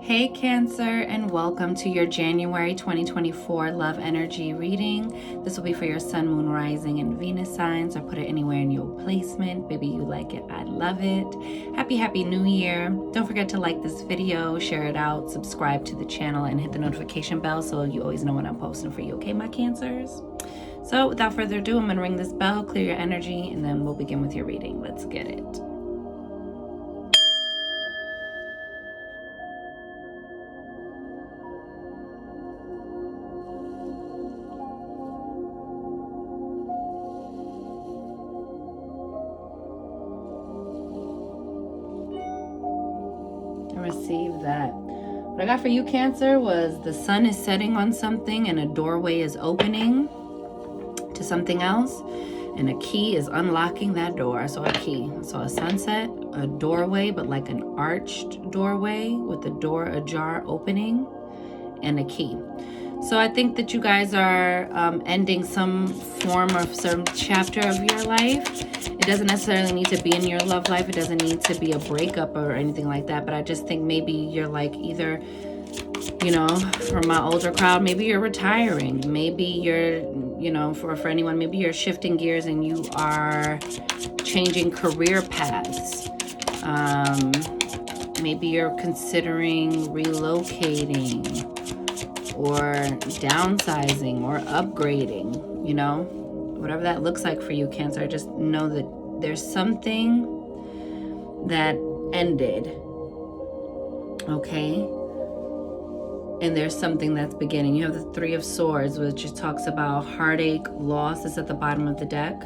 Hey Cancer, and welcome to your January 2024 love energy reading. This will be for your sun, moon, rising, and Venus signs, or put it anywhere in your placement. Baby, you like it, I love it. Happy New Year. Don't forget to like this video, share it out, subscribe to the channel, and hit the notification bell so you always know when I'm posting for you, okay, my Cancers? So without further ado, I'm gonna ring this bell, clear your energy, and then we'll begin with your reading. Let's get it. Receive that. What I got for you, Cancer, was the sun is setting on something and a doorway is opening to something else, and a key is unlocking that door. I saw a key. I saw a sunset, a doorway, but like an arched doorway with the door ajar opening, and a key. So I think that you guys are ending some form of some chapter of your life. It doesn't necessarily need to be in your love life. It doesn't need to be a breakup or anything like that. But I just think maybe you're like either, you know, for my older crowd, maybe you're retiring. Maybe you're, you know, for anyone, maybe you're shifting gears and you are changing career paths. Maybe you're considering relocating or downsizing or upgrading, you know, whatever that looks like for you, Cancer. Just know that there's something that ended, okay? And there's something that's beginning. You have the Three of Swords, which talks about heartache, loss. It's at the bottom of the deck.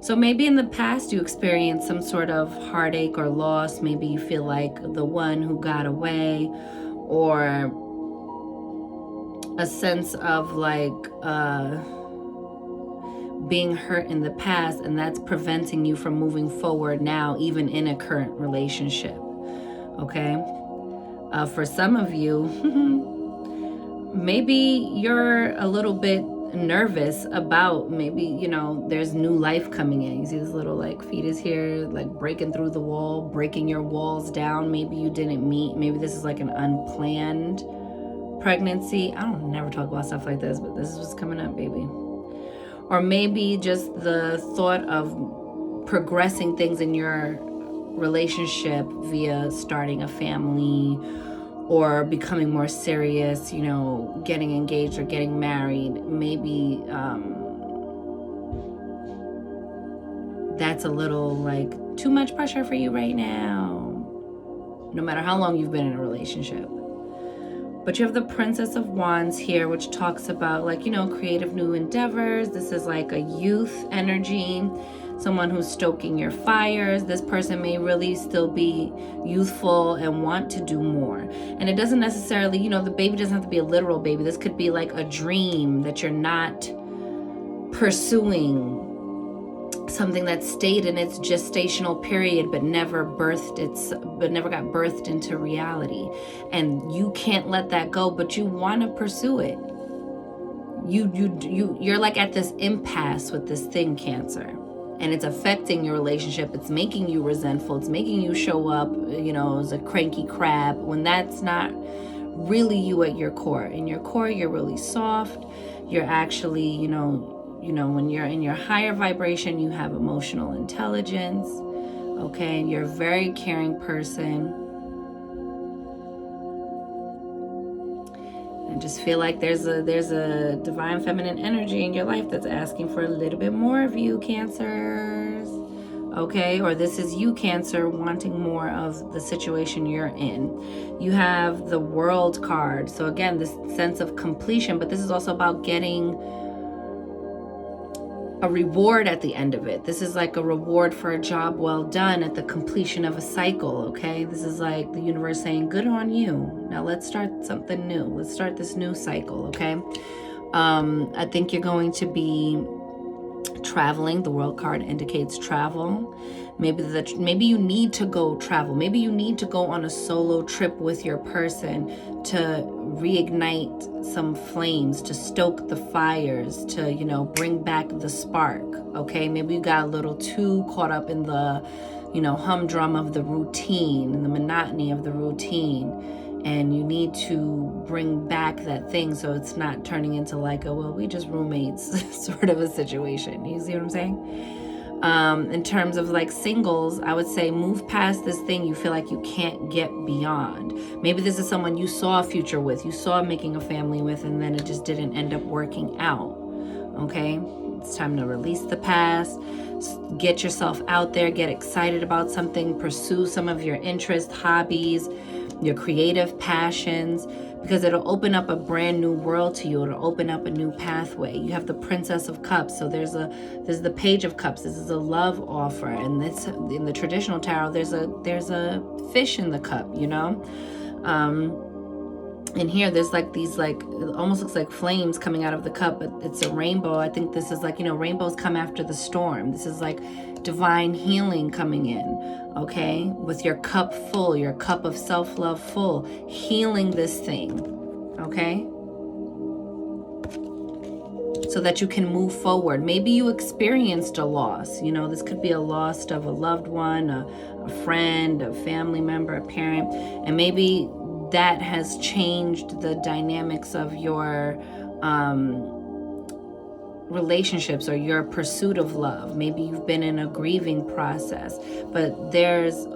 So maybe in the past you experienced some sort of heartache or loss. Maybe you feel like the one who got away, or a sense of like being hurt in the past, and that's preventing you from moving forward now, even in a current relationship. Okay, for some of you, maybe you're a little bit nervous about, maybe, you know, there's new life coming in. You see this little like fetus here, like breaking through the wall, breaking your walls down. Maybe you didn't meet, maybe this is like an unplanned pregnancy. I don't never talk about stuff like this, but this is what's coming up, baby. Or maybe just the thought of progressing things in your relationship via starting a family or becoming more serious, you know, getting engaged or getting married. Maybe that's a little like too much pressure for you right now, no matter how long you've been in a relationship. But you have the Princess of Wands here, which talks about, like, you know, creative new endeavors. This is like a youth energy, someone who's stoking your fires. This person may really still be youthful and want to do more. And it doesn't necessarily, you know, the baby doesn't have to be a literal baby. This could be like a dream that you're not pursuing, something that stayed in its gestational period but never got birthed into reality, and you can't let that go, but you want to pursue it. You're like at this impasse with this thing, Cancer, and it's affecting your relationship. It's making you resentful. It's making you show up, you know, as a cranky crab, when that's not really you at your core. In your core, you're really soft. You're actually, you know, when you're in your higher vibration, you have emotional intelligence, okay? And you're a very caring person. I just feel like there's a divine feminine energy in your life that's asking for a little bit more of you, Cancers, okay? Or this is you, Cancer, wanting more of the situation you're in. You have the World card. So again, this sense of completion, but this is also about getting a reward at the end of it. This is like a reward for a job well done at the completion of a cycle, okay? This is like the universe saying, good on you. Now let's start something new. Let's start this new cycle, okay? I think you're going to be traveling. The World card indicates travel. Maybe you need to go travel. Maybe you need to go on a solo trip with your person to reignite some flames, to stoke the fires, to, you know, bring back the spark, okay? Maybe you got a little too caught up in the, you know, humdrum of the routine and the monotony of the routine, and you need to bring back that thing so it's not turning into like a, well, we just roommates sort of a situation. You see what I'm saying? In terms of like singles, I would say move past this thing you feel like you can't get beyond. Maybe this is someone you saw a future with, you saw making a family with, and then it just didn't end up working out. Okay, it's time to release the past, get yourself out there, get excited about something, pursue some of your interests, hobbies, your creative passions, because it'll open up a brand new world to you. It'll open up a new pathway. You have the Princess of Cups, so there's the Page of Cups. This is a love offer, and this in the traditional tarot, there's a fish in the cup, you know. And here there's like these, like, it almost looks like flames coming out of the cup, but it's a rainbow. I think this is like, you know, rainbows come after the storm. This is like divine healing coming in, okay? With your cup full, your cup of self-love full, healing this thing, okay? So that you can move forward. Maybe you experienced a loss. You know, this could be a loss of a loved one, a friend, a family member, a parent, and maybe that has changed the dynamics of your relationships or your pursuit of love. Maybe you've been in a grieving process, but there's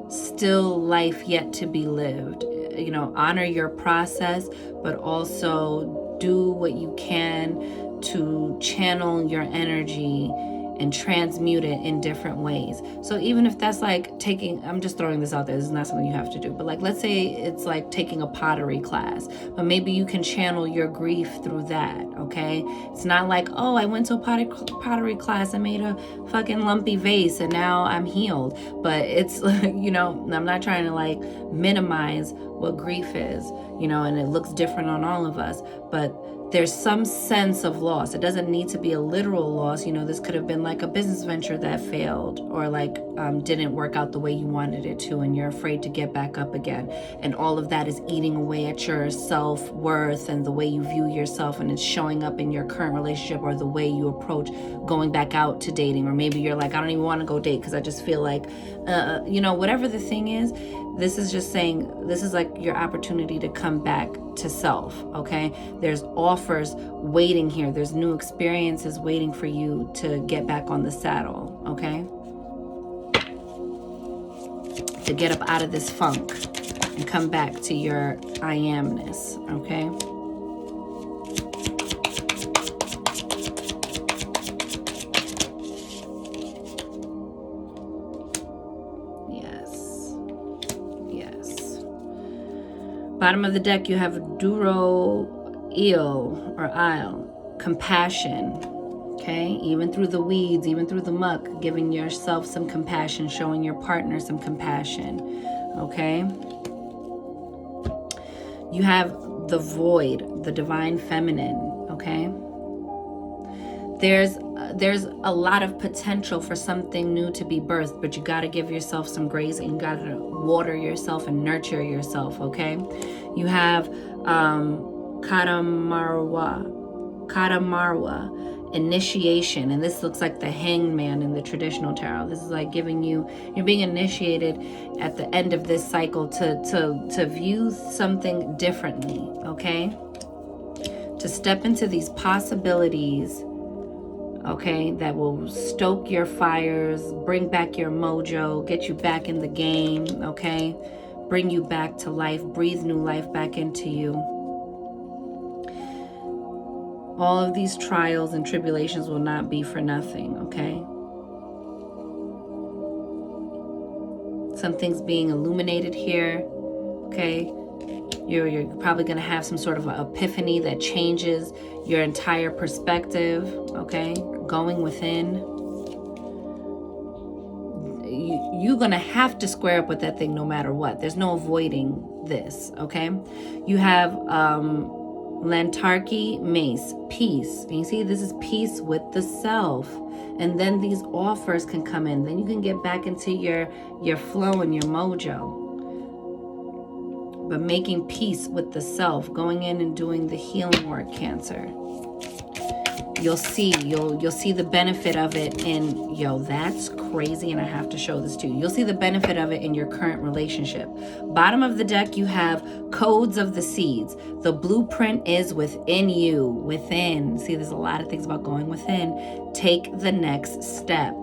still life yet to be lived. You know, honor your process, but also do what you can to channel your energy and transmute it in different ways. So even if that's like taking, I'm just throwing this out there, this is not something you have to do, but like, let's say it's like taking a pottery class, but maybe you can channel your grief through that, okay? It's not like, oh, I went to a pottery class, I made a fucking lumpy vase and now I'm healed. But it's like, you know, I'm not trying to like minimize what grief is, you know, and it looks different on all of us, but there's some sense of loss. It doesn't need to be a literal loss. You know, this could have been like a business venture that failed, or like didn't work out the way you wanted it to, and you're afraid to get back up again. And all of that is eating away at your self-worth and the way you view yourself, and it's showing up in your current relationship or the way you approach going back out to dating. Or maybe you're like, I don't even want to go date because I just feel like, you know, whatever the thing is, this is just saying, this is like your opportunity to come back to self, okay? There's offers waiting here. There's new experiences waiting for you to get back on the saddle, okay? To get up out of this funk and come back to your I amness, okay? Bottom of the deck, you have Duro Eel or Isle, compassion, okay? Even through the weeds, even through the muck, giving yourself some compassion, showing your partner some compassion, okay? You have the Void, the divine feminine, okay? There's a lot of potential for something new to be birthed, but you got to give yourself some grace, and you got to water yourself and nurture yourself, okay? You have Katamarwa, initiation, and this looks like the Hanged Man in the traditional tarot. This is like giving you, you're being initiated at the end of this cycle to view something differently, okay? To step into these possibilities, okay, that will stoke your fires, bring back your mojo, get you back in the game, okay? Bring you back to life, breathe new life back into you. All of these trials and tribulations will not be for nothing, okay? Something's being illuminated here, okay? You're probably going to have some sort of an epiphany that changes your entire perspective, okay? Going within. You're going to have to square up with that thing no matter what. There's no avoiding this, okay? You have Lantarki Mace, peace. And you see, this is peace with the self. And then these offers can come in. Then you can get back into your flow and your mojo. But making peace with the self, going in and doing the healing work, Cancer. you'll see the benefit of it in, yo, that's crazy, and I have to show this to you. You'll see the benefit of it in your current relationship. Bottom of the deck, you have codes of the seeds. The blueprint is within you, within. See, there's a lot of things about going within. Take the next step.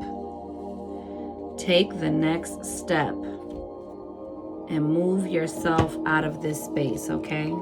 Take the next step and move yourself out of this space, okay?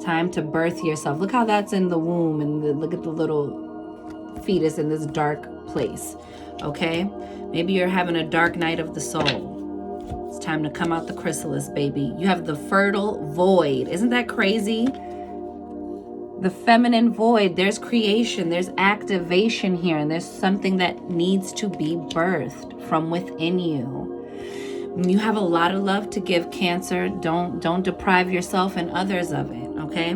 Time to birth yourself. Look how that's in the womb, and look at the little fetus in this dark place, okay? Maybe you're having a dark night of the soul. It's time to come out the chrysalis, baby. You have the fertile void. Isn't that crazy? The feminine void. There's creation. There's activation here, and there's something that needs to be birthed from within you. You have a lot of love to give, Cancer. Don't deprive yourself and others of it, okay?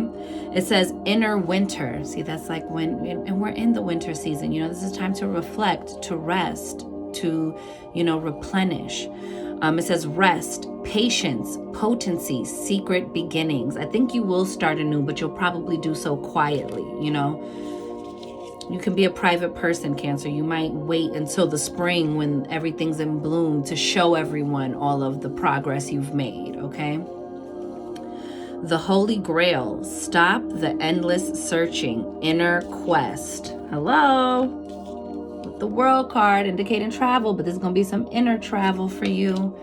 It says inner winter. See, that's like when, and we're in the winter season. You know, this is time to reflect, to rest, to, you know, replenish. It says rest, patience, potency, secret beginnings. I think you will start anew, but you'll probably do so quietly, you know? You can be a private person, Cancer. You might wait until the spring when everything's in bloom to show everyone all of the progress you've made, okay? The Holy Grail. Stop the endless searching. Inner quest. Hello? With the World card indicating travel, but there's going to be some inner travel for you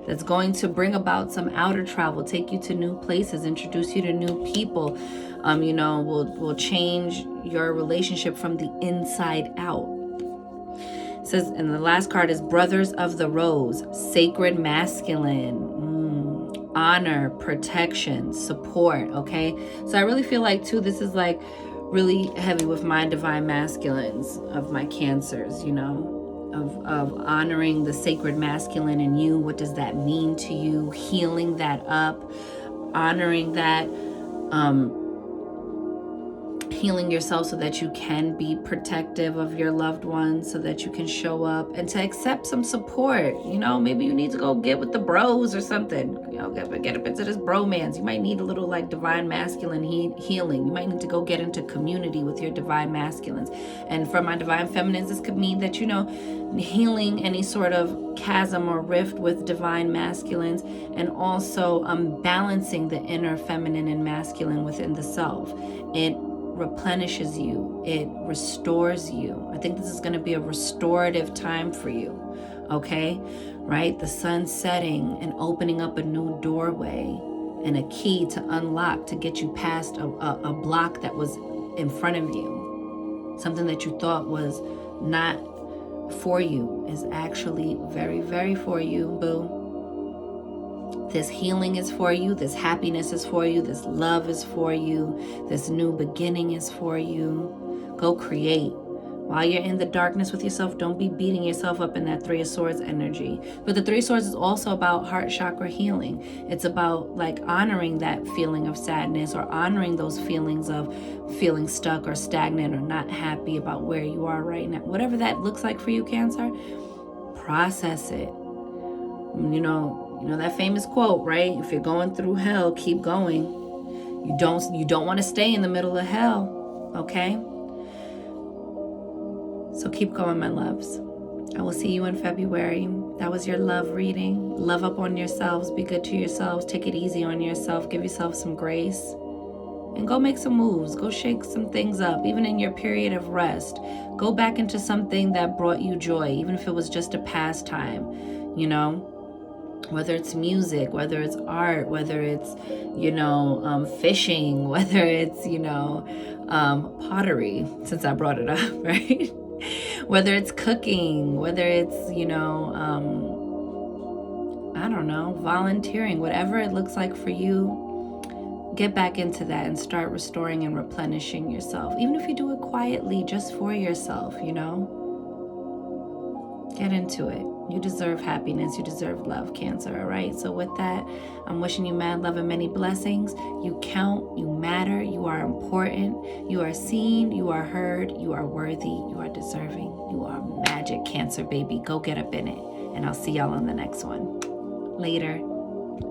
that's going to bring about some outer travel, take you to new places, introduce you to new people. You know, will change your relationship from the inside out. It says, and the last card is Brothers of the Rose, sacred masculine, honor, protection, support, okay? So I really feel like, too, this is like really heavy with my divine masculines of my Cancers, you know, of honoring the sacred masculine in you. What does that mean to you? Healing that up, honoring that, healing yourself so that you can be protective of your loved ones, so that you can show up and to accept some support. You know, maybe you need to go get with the bros or something, you know, get up into this bromance. You might need a little like divine masculine healing. You might need to go get into community with your divine masculines. And for my divine feminines, this could mean that, you know, healing any sort of chasm or rift with divine masculines, and also balancing the inner feminine and masculine within the self. It replenishes you. It restores you. I think this is going to be a restorative time for you, okay? Right? The sun setting and opening up a new doorway and a key to unlock, to get you past a block that was in front of you. Something that you thought was not for you is actually very, very for you, boo. This healing is for you. This happiness is for you. This love is for you. This new beginning is for you. Go create. While you're in the darkness with yourself, don't be beating yourself up in that Three of Swords energy. But the Three of Swords is also about heart chakra healing. It's about like honoring that feeling of sadness, or honoring those feelings of feeling stuck or stagnant or not happy about where you are right now. Whatever that looks like for you, Cancer, process it. You know that famous quote, right? If you're going through hell, keep going. You don't want to stay in the middle of hell, okay? So keep going, my loves. I will see you in February. That was your love reading. Love up on yourselves. Be good to yourselves. Take it easy on yourself. Give yourself some grace. And go make some moves. Go shake some things up. Even in your period of rest, go back into something that brought you joy, even if it was just a pastime, you know? Whether it's music, whether it's art, whether it's, fishing, whether it's, pottery, since I brought it up, right? Whether it's cooking, whether it's, volunteering, whatever it looks like for you, get back into that and start restoring and replenishing yourself. Even if you do it quietly, just for yourself, get into it. You deserve happiness. You deserve love, Cancer, all right? So with that, I'm wishing you mad love and many blessings. You count. You matter. You are important. You are seen. You are heard. You are worthy. You are deserving. You are magic, Cancer, baby. Go get up in it. And I'll see y'all on the next one. Later.